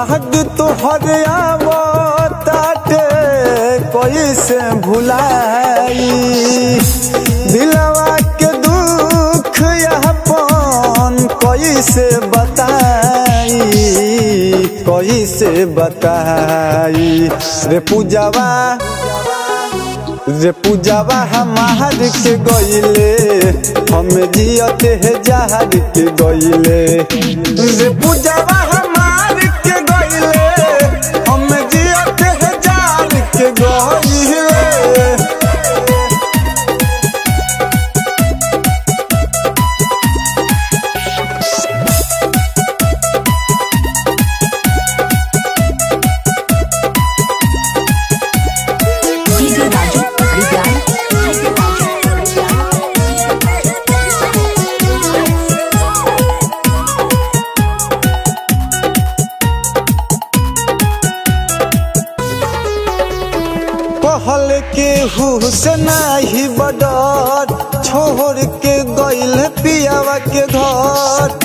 याद तोहर आवताटे कैसे भुलाई दिलवा के दुख अपन कैसे बताई रे पूजावा हमार के गइले हम जियते है जहर के गइले रे पूजावा हमार के गइले हम जियते है जहर के गइले। कहल के हुसना ही बडर छोड़ के गइल पियावा के घर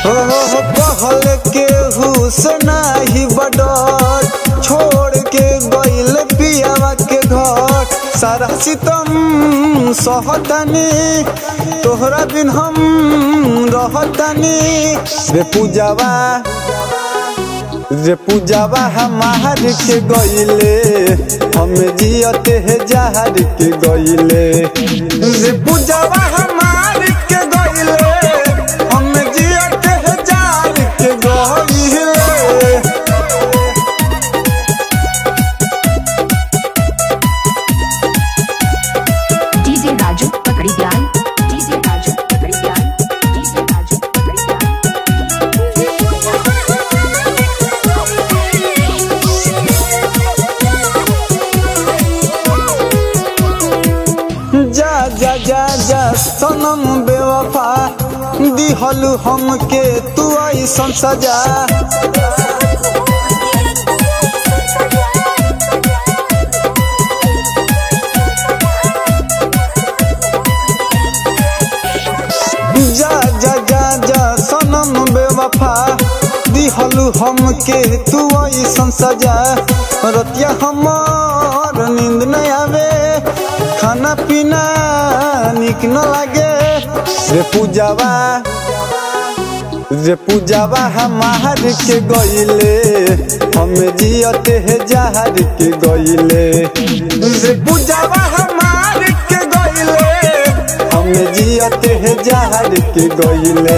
कहल के हुसना ही बडर छोड़ के गइल पियावा के घर सारा सितम सहतनी तोहरा बिन हम रहतनी रे पूजावा हमार के गइले हम जियते है जहर के गइले रे पूजावा हमार के गइले हम जियते है जहर के गइले। जा सनम बेवफा दिहलु हमके तू ऐसन सजा जा सनम बेवफा दिहलु हमके तू ऐसन सजा रतिया हमार नींद नहीं आवे खाना पीना निक न लागे रे पूजावा हमार के गइले हम जियते है जहर के गइले रे पूजावा हमार के गइले हम जियते है जहर के गइले।